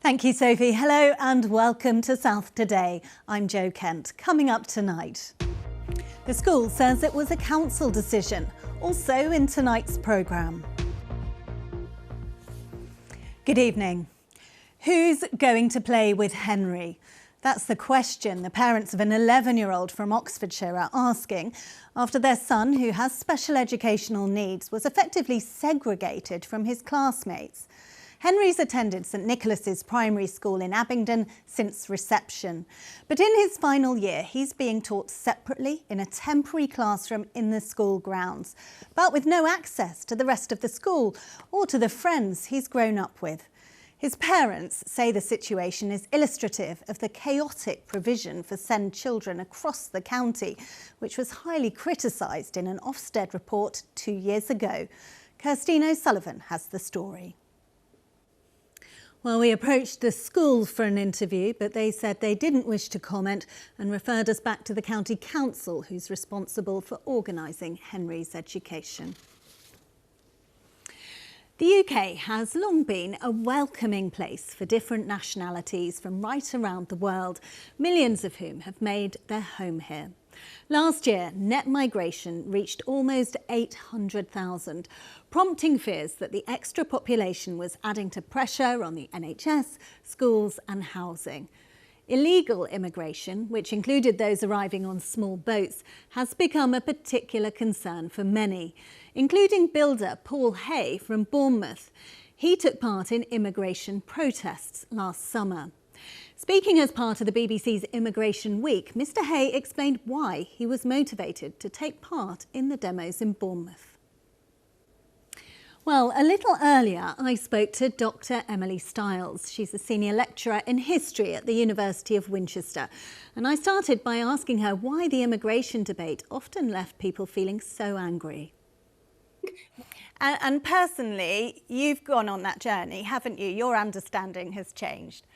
Thank you, Sophie. Hello and welcome to South Today. I'm Jo Kent. Coming up tonight, the school says it was a council decision. Also in tonight's programme. Good evening. Who's going to play with Henry? That's the question the parents of an 11-year-old from Oxfordshire are asking after their son, who has special educational needs, was effectively segregated from his classmates. Henry's attended St Nicholas's Primary School in Abingdon since reception. But in his final year, he's being taught separately in a temporary classroom in the school grounds, but with no access to the rest of the school or to the friends he's grown up with. His parents say the situation is illustrative of the chaotic provision for SEND children across the county, which was highly criticised in an Ofsted report 2 years ago. Kirstine O'Sullivan has the story. Well, we approached the school for an interview, but they said they didn't wish to comment and referred us back to the County Council, who's responsible for organising Henry's education. The UK has long been a welcoming place for different nationalities from right around the world, millions of whom have made their home here. Last year, net migration reached almost 800,000, prompting fears that the extra population was adding to pressure on the NHS, schools and housing. Illegal immigration, which included those arriving on small boats, has become a particular concern for many, including builder Paul Hay from Bournemouth. He took part in immigration protests last summer. Speaking as part of the BBC's Immigration Week, Mr Hay explained why he was motivated to take part in the demos in Bournemouth. Well, a little earlier, I spoke to Dr Emily Stiles. She's a senior lecturer in history at the University of Winchester. And I started by asking her why the immigration debate often left people feeling so angry. And personally, you've gone on that journey, haven't you? Your understanding has changed.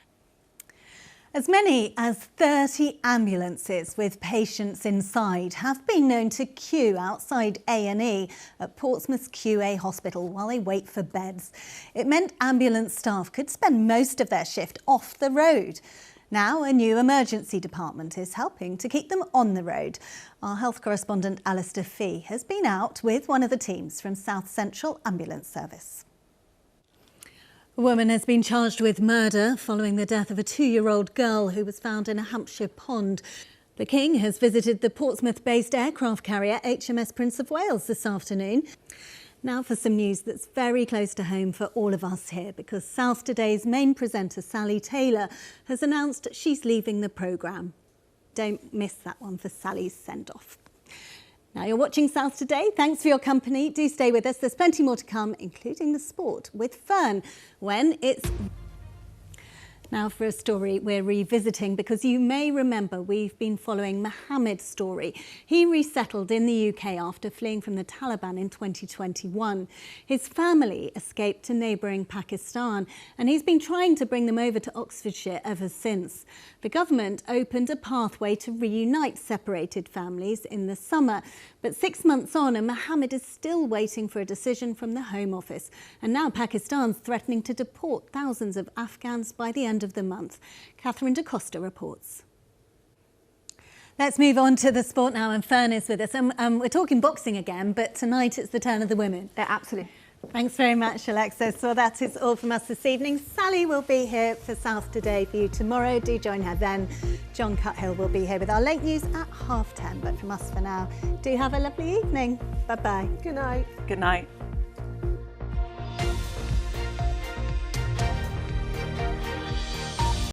As many as 30 ambulances with patients inside have been known to queue outside A&E at Portsmouth's QA hospital while they wait for beds. It meant ambulance staff could spend most of their shift off the road. Now a new emergency department is helping to keep them on the road. Our health correspondent Alistair Fee has been out with one of the teams from South Central Ambulance Service. A woman has been charged with murder following the death of a 2-year-old girl who was found in a Hampshire pond. The King has visited the Portsmouth-based aircraft carrier HMS Prince of Wales this afternoon. Now for some news that's very close to home for all of us here, because South Today's main presenter Sally Taylor has announced she's leaving the programme. Don't miss that one for Sally's send-off. Now you're watching South Today. Thanks for your company. Do stay with us. There's plenty more to come, including the sport with Fern, when it's... Now for a story we're revisiting, because you may remember we've been following Mohammed's story. He resettled in the UK after fleeing from the Taliban in 2021. His family escaped to neighbouring Pakistan, and he's been trying to bring them over to Oxfordshire ever since. The government opened a pathway to reunite separated families in the summer, but 6 months on and Mohammed is still waiting for a decision from the Home Office. And now Pakistan's threatening to deport thousands of Afghans by the end of the month. Catherine da Costa reports. Let's move on to the sport now, and Fern is with us. We're talking boxing again, but tonight it's the turn of the women. Absolutely. Thanks very much, Alexis. Well, that is all from us this evening. Sally will be here for South Today for you tomorrow. Do join her then. John Cuthill will be here with our late news at 10:30. But from us for now, do have a lovely evening. Bye-bye. Good night. Good night.